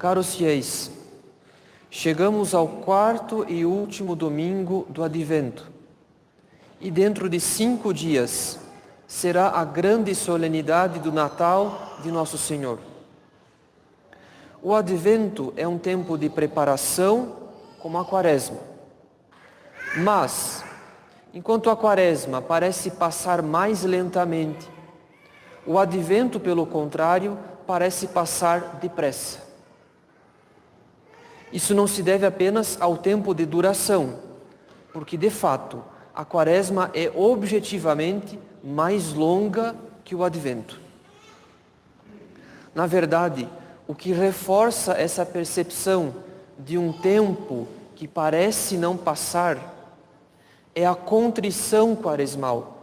Caros fiéis, chegamos ao quarto e último domingo do Advento e dentro de 5 dias será a grande solenidade do Natal de Nosso Senhor. O Advento é um tempo de preparação, como a Quaresma. Mas, enquanto a Quaresma parece passar mais lentamente, o Advento, pelo contrário, parece passar depressa. Isso não se deve apenas ao tempo de duração, porque, de fato, a Quaresma é objetivamente mais longa que o Advento. Na verdade, o que reforça essa percepção de um tempo que parece não passar é a contrição quaresmal,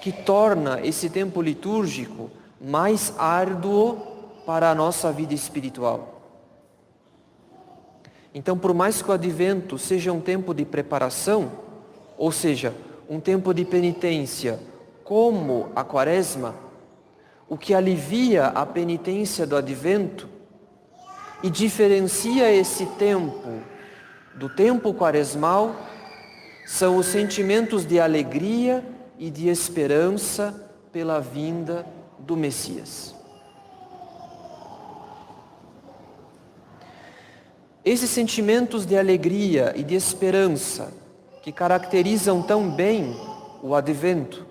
que torna esse tempo litúrgico mais árduo para a nossa vida espiritual. Então, por mais que o Advento seja um tempo de preparação, ou seja, um tempo de penitência, como a Quaresma, o que alivia a penitência do Advento e diferencia esse tempo do tempo quaresmal são os sentimentos de alegria e de esperança pela vinda do Messias. Esses sentimentos de alegria e de esperança que caracterizam tão bem o Advento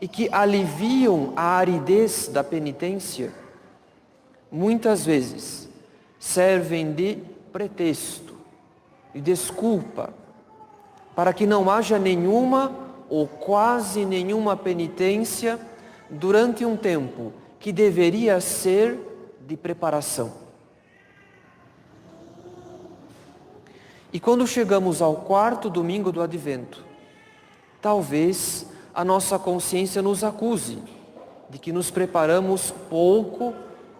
e que aliviam a aridez da penitência, muitas vezes servem de pretexto e desculpa para que não haja nenhuma ou quase nenhuma penitência durante um tempo que deveria ser de preparação. E quando chegamos ao quarto domingo do Advento, talvez a nossa consciência nos acuse de que nos preparamos pouco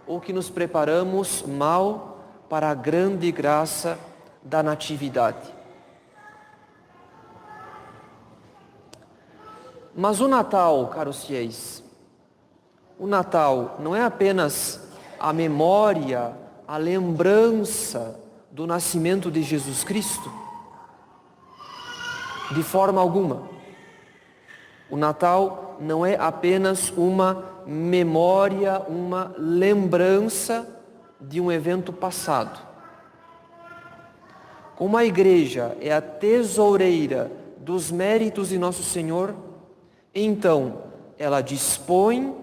ou que nos preparamos mal para a grande graça da Natividade. Mas o Natal, caros fiéis, o Natal não é apenas a memória, a lembrança do nascimento de Jesus Cristo? De forma alguma. O Natal não é apenas uma memória, uma lembrança de um evento passado. Como a Igreja é a tesoureira dos méritos de Nosso Senhor, então ela dispõe,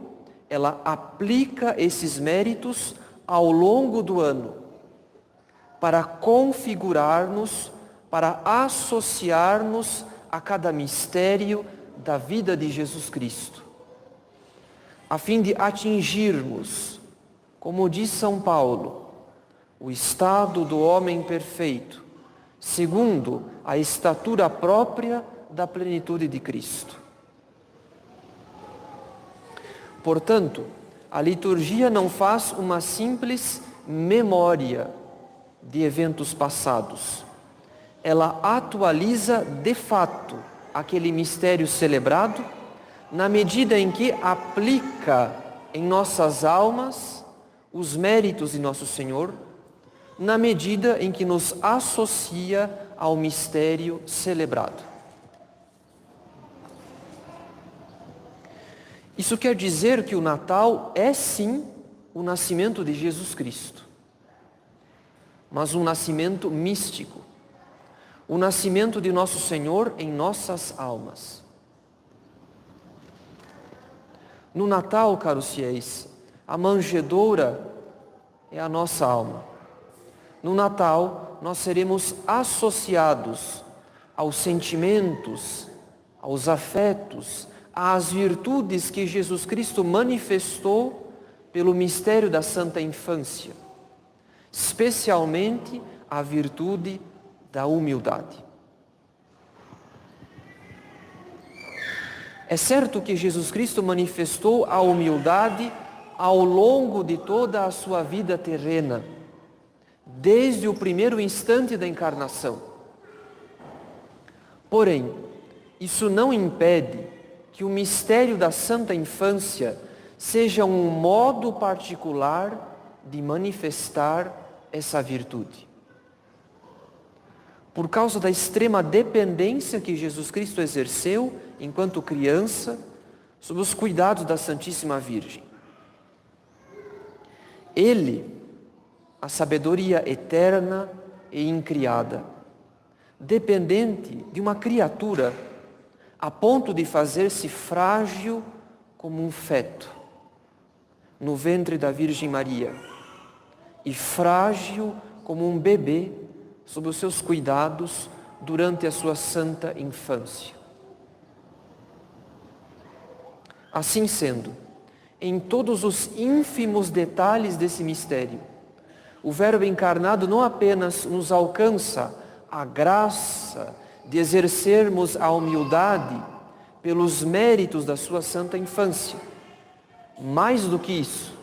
ela aplica esses méritos ao longo do ano, para configurar-nos, para associar-nos a cada mistério da vida de Jesus Cristo, a fim de atingirmos, como diz São Paulo, o estado do homem perfeito, segundo a estatura própria da plenitude de Cristo. Portanto, a liturgia não faz uma simples memória de eventos passados. Ela atualiza de fato aquele mistério celebrado na medida em que aplica em nossas almas os méritos de Nosso Senhor, na medida em que nos associa ao mistério celebrado. Isso quer dizer que o Natal é sim o nascimento de Jesus Cristo, mas um nascimento místico, o nascimento de Nosso Senhor em nossas almas. No Natal, caros fiéis, a manjedoura é a nossa alma. No Natal, nós seremos associados aos sentimentos, aos afetos, às virtudes que Jesus Cristo manifestou pelo mistério da Santa Infância, especialmente a virtude da humildade. É certo que Jesus Cristo manifestou a humildade ao longo de toda a sua vida terrena, desde o primeiro instante da encarnação. Porém, isso não impede que o mistério da Santa Infância seja um modo particular de manifestar essa virtude. Por causa da extrema dependência que Jesus Cristo exerceu enquanto criança, sob os cuidados da Santíssima Virgem. Ele, a sabedoria eterna e incriada, dependente de uma criatura, a ponto de fazer-se frágil como um feto no ventre da Virgem Maria, e frágil como um bebê sob os seus cuidados durante a sua santa infância. Assim sendo, em todos os ínfimos detalhes desse mistério, o Verbo encarnado não apenas nos alcança a graça de exercermos a humildade pelos méritos da sua santa infância. Mais do que isso,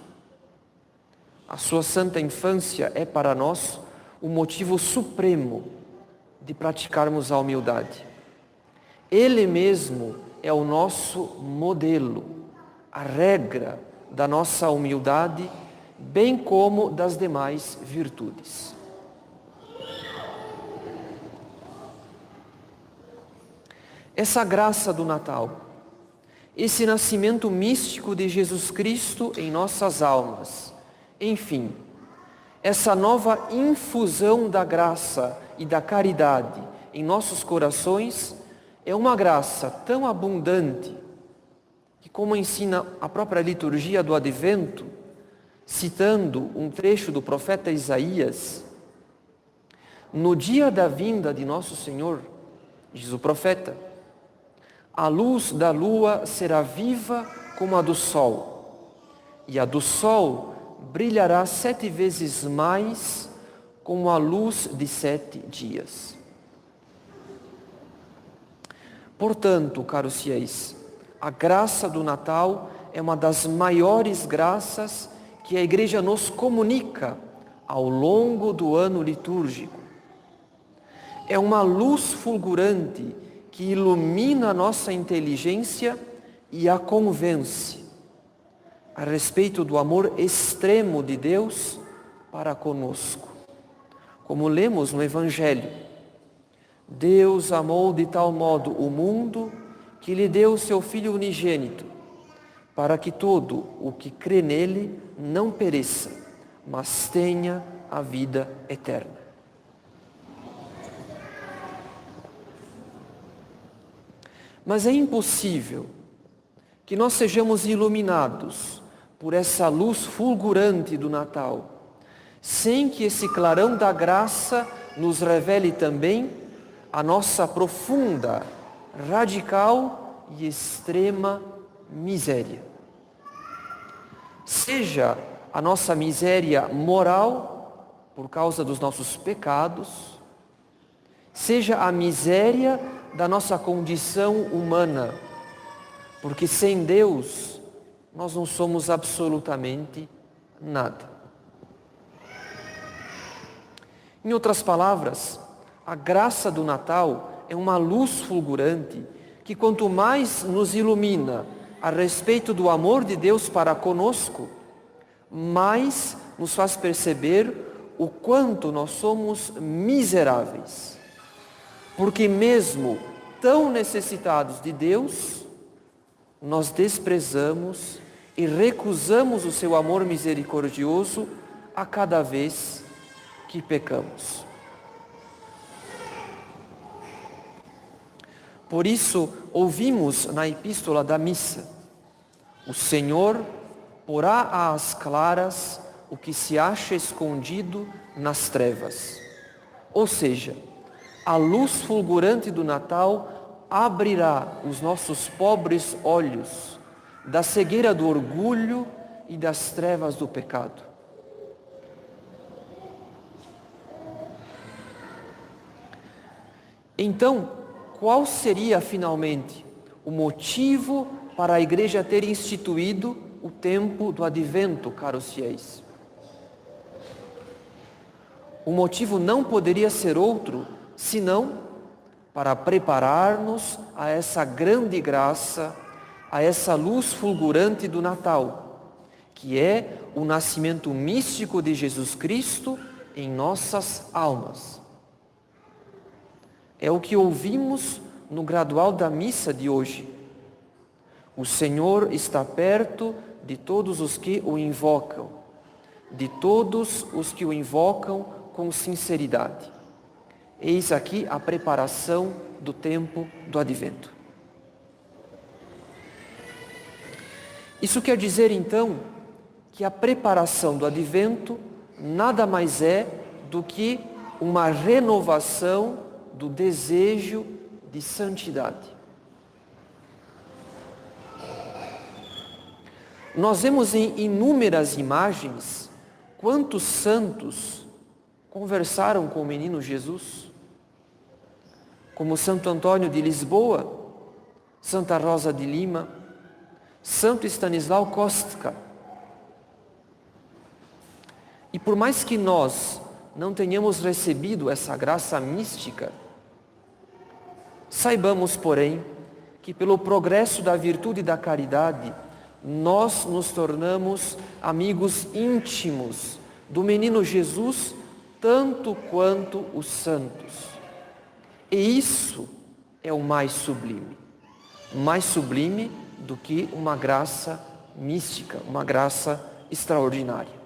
a sua santa infância é para nós o motivo supremo de praticarmos a humildade. Ele mesmo é o nosso modelo, a regra da nossa humildade, bem como das demais virtudes. Essa graça do Natal, esse nascimento místico de Jesus Cristo em nossas almas, enfim, essa nova infusão da graça e da caridade em nossos corações é uma graça tão abundante que, como ensina a própria liturgia do Advento, citando um trecho do profeta Isaías, no dia da vinda de nosso Senhor, diz o profeta, a luz da lua será viva como a do sol, e a do sol brilhará 7 vezes mais como a luz de 7 dias. Portanto, caros fiéis, a graça do Natal é uma das maiores graças que a Igreja nos comunica ao longo do ano litúrgico. É uma luz fulgurante que ilumina a nossa inteligência e a convence a respeito do amor extremo de Deus para conosco. Como lemos no Evangelho, Deus amou de tal modo o mundo que lhe deu o seu Filho unigênito, para que todo o que crê nele não pereça, mas tenha a vida eterna. Mas é impossível que nós sejamos iluminados por essa luz fulgurante do Natal, sem que esse clarão da graça nos revele também a nossa profunda, radical e extrema miséria. Seja a nossa miséria moral, por causa dos nossos pecados, seja a miséria da nossa condição humana, porque sem Deus nós não somos absolutamente nada. Em outras palavras, a graça do Natal é uma luz fulgurante que, quanto mais nos ilumina a respeito do amor de Deus para conosco, mais nos faz perceber o quanto nós somos miseráveis. Porque mesmo tão necessitados de Deus, nós desprezamos e recusamos o seu amor misericordioso a cada vez que pecamos. Por isso, ouvimos na epístola da missa: o Senhor porá às claras o que se acha escondido nas trevas. Ou seja, a luz fulgurante do Natal abrirá os nossos pobres olhos da cegueira do orgulho e das trevas do pecado. Então, qual seria finalmente o motivo para a Igreja ter instituído o tempo do Advento, caros fiéis? O motivo não poderia ser outro senão para preparar-nos a essa grande graça, a essa luz fulgurante do Natal, que é o nascimento místico de Jesus Cristo em nossas almas. É o que ouvimos no gradual da missa de hoje. O Senhor está perto de todos os que o invocam, de todos os que o invocam com sinceridade. Eis aqui a preparação do tempo do Advento. Isso quer dizer, então, que a preparação do Advento nada mais é do que uma renovação do desejo de santidade. Nós vemos em inúmeras imagens quantos santos conversaram com o menino Jesus, como Santo Antônio de Lisboa, Santa Rosa de Lima, Santo Stanislau Kostka. E por mais que nós não tenhamos recebido essa graça mística, saibamos, porém, que pelo progresso da virtude e da caridade, nós nos tornamos amigos íntimos do menino Jesus, tanto quanto os santos. E isso é o mais sublime do que uma graça mística, uma graça extraordinária.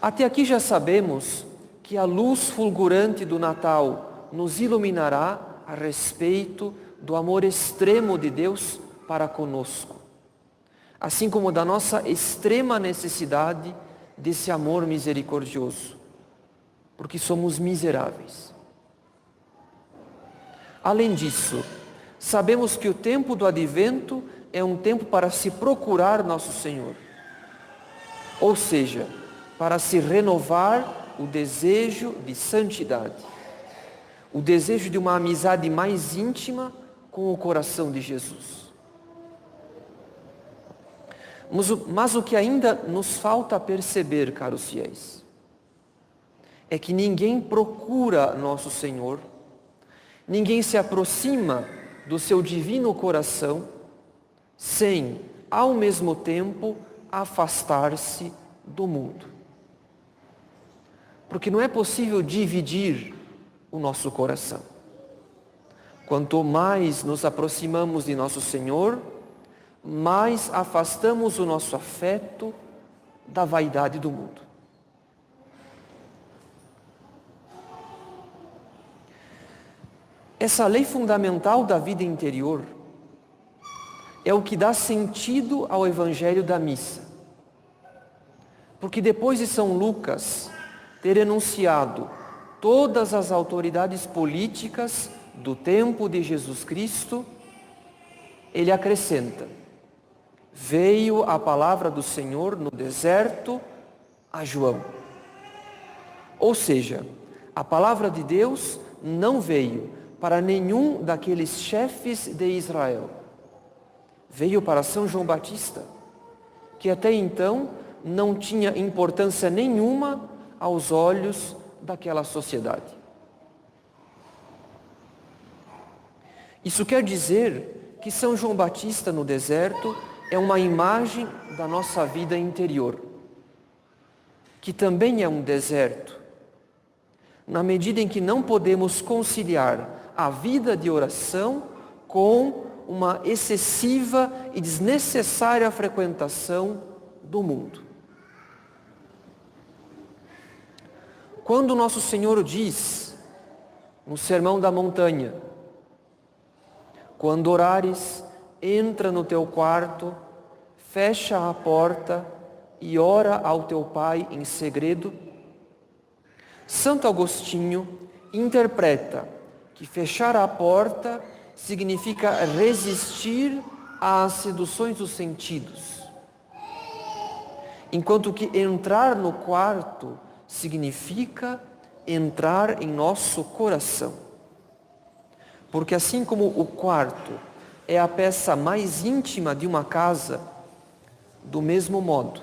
Até aqui já sabemos que a luz fulgurante do Natal nos iluminará a respeito do amor extremo de Deus para conosco, assim como da nossa extrema necessidade desse amor misericordioso, porque somos miseráveis. Além disso, sabemos que o tempo do Advento é um tempo para se procurar nosso Senhor, ou seja, para se renovar o desejo de santidade, o desejo de uma amizade mais íntima com o coração de Jesus. Mas o que ainda nos falta perceber, caros fiéis, é que ninguém procura nosso Senhor, ninguém se aproxima do seu divino coração sem, ao mesmo tempo, afastar-se do mundo. Porque não é possível dividir o nosso coração. Quanto mais nos aproximamos de nosso Senhor, mais afastamos o nosso afeto da vaidade do mundo. Essa lei fundamental da vida interior é o que dá sentido ao Evangelho da Missa. Porque depois de São Lucas ter enunciado todas as autoridades políticas do tempo de Jesus Cristo, ele acrescenta: veio a palavra do Senhor no deserto a João. Ou seja, a palavra de Deus não veio para nenhum daqueles chefes de Israel. Veio para São João Batista, que até então não tinha importância nenhuma aos olhos daquela sociedade. Isso quer dizer que São João Batista no deserto é uma imagem da nossa vida interior, que também é um deserto, na medida em que não podemos conciliar a vida de oração com uma excessiva e desnecessária frequentação do mundo. Quando nosso Senhor diz, no Sermão da Montanha, quando orares, entra no teu quarto, fecha a porta e ora ao teu Pai em segredo, Santo Agostinho interpreta que fechar a porta significa resistir às seduções dos sentidos, enquanto que entrar no quarto significa entrar em nosso coração. Porque assim como o quarto é a peça mais íntima de uma casa, do mesmo modo,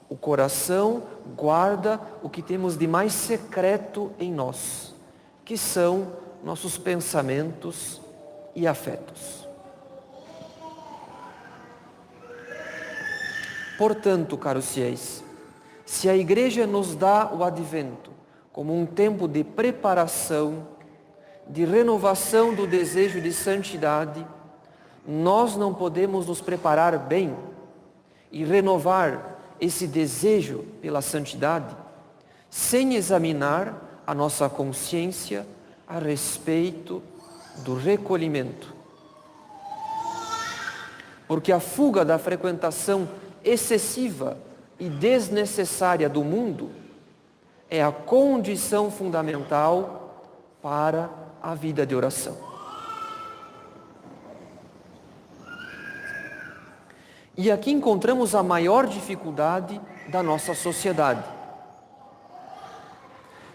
o coração guarda o que temos de mais secreto em nós, que são nossos pensamentos e afetos. Portanto, caros fiéis, se a Igreja nos dá o Advento como um tempo de preparação, de renovação do desejo de santidade, nós não podemos nos preparar bem e renovar esse desejo pela santidade sem examinar a nossa consciência a respeito do recolhimento. Porque a fuga da frequentação excessiva e desnecessária do mundo é a condição fundamental para a vida de oração. E aqui encontramos a maior dificuldade da nossa sociedade.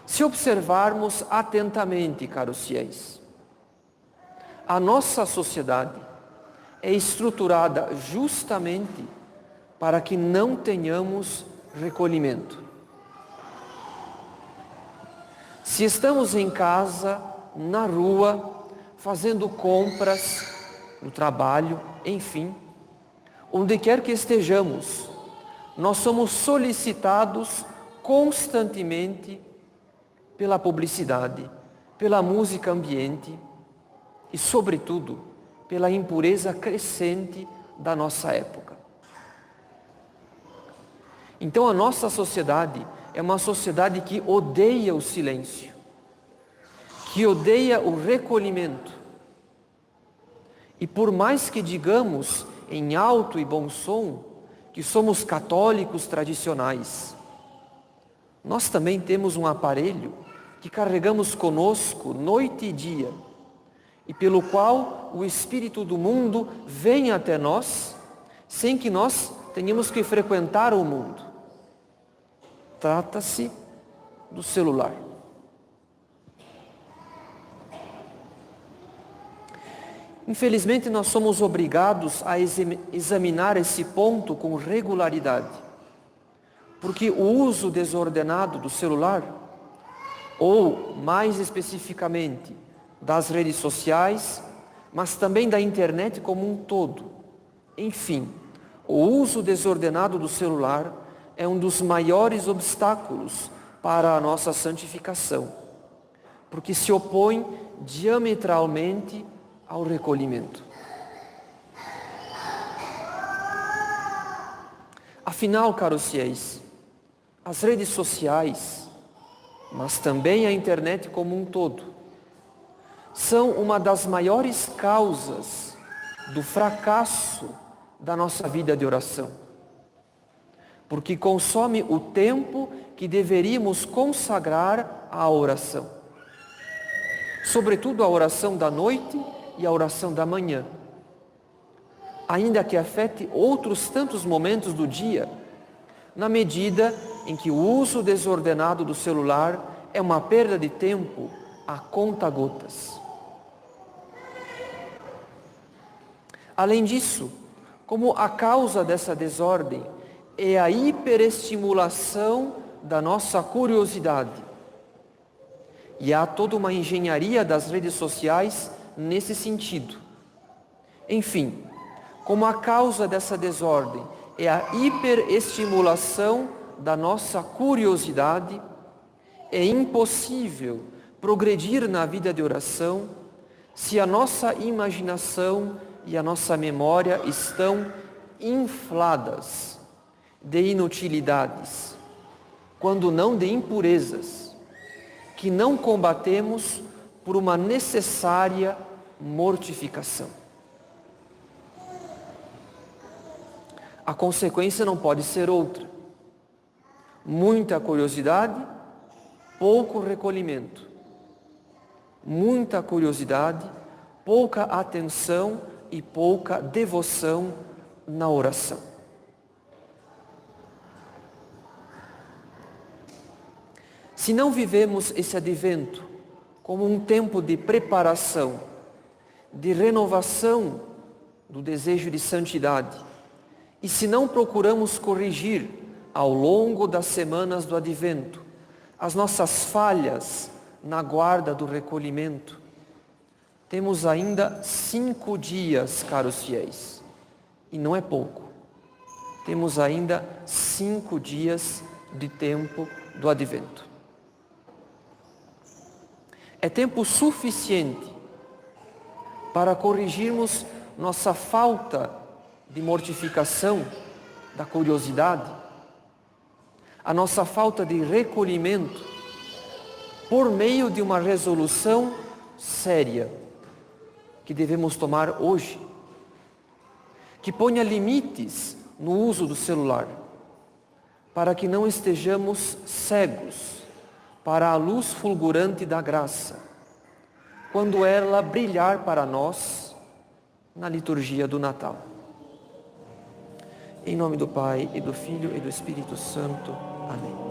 Se observarmos atentamente, caros fiéis, a nossa sociedade é estruturada justamente para que não tenhamos recolhimento. Se estamos em casa, na rua, fazendo compras, no trabalho, enfim, onde quer que estejamos, nós somos solicitados constantemente pela publicidade, pela música ambiente e, sobretudo, pela impureza crescente da nossa época. Então a nossa sociedade é uma sociedade que odeia o silêncio, que odeia o recolhimento. E por mais que digamos em alto e bom som que somos católicos tradicionais, nós também temos um aparelho que carregamos conosco noite e dia, e pelo qual o espírito do mundo vem até nós, sem que nós tenhamos que frequentar o mundo. Trata-se do celular. Infelizmente, nós somos obrigados a examinar esse ponto com regularidade, porque o uso desordenado do celular, ou mais especificamente das redes sociais, mas também da internet como um todo, enfim, o uso desordenado do celular é um dos maiores obstáculos para a nossa santificação, porque se opõe diametralmente ao recolhimento. Afinal, caros fiéis, as redes sociais, mas também a internet como um todo, são uma das maiores causas do fracasso da nossa vida de oração, porque consome o tempo que deveríamos consagrar à oração, sobretudo a oração da noite e a oração da manhã, ainda que afete outros tantos momentos do dia, na medida em que o uso desordenado do celular é uma perda de tempo a conta-gotas. Além disso, como a causa dessa desordem é a hiperestimulação da nossa curiosidade, e há toda uma engenharia das redes sociais nesse sentido. Enfim, como a causa dessa desordem é a hiperestimulação da nossa curiosidade, é impossível progredir na vida de oração se a nossa imaginação e a nossa memória estão infladas de inutilidades, quando não de impurezas, que não combatemos por uma necessária mortificação. A consequência não pode ser outra: muita curiosidade, pouco recolhimento. Muita curiosidade, pouca atenção e pouca devoção na oração. Se não vivemos esse advento como um tempo de preparação, de renovação do desejo de santidade, e se não procuramos corrigir ao longo das semanas do advento as nossas falhas na guarda do recolhimento, temos ainda 5 dias, caros fiéis, e não é pouco, Temos ainda 5 dias de tempo do Advento. É tempo suficiente para corrigirmos nossa falta de mortificação, da curiosidade, a nossa falta de recolhimento, por meio de uma resolução séria que devemos tomar hoje, que ponha limites no uso do celular, para que não estejamos cegos para a luz fulgurante da graça, quando ela brilhar para nós na liturgia do Natal. Em nome do Pai, e do Filho, e do Espírito Santo. Amém.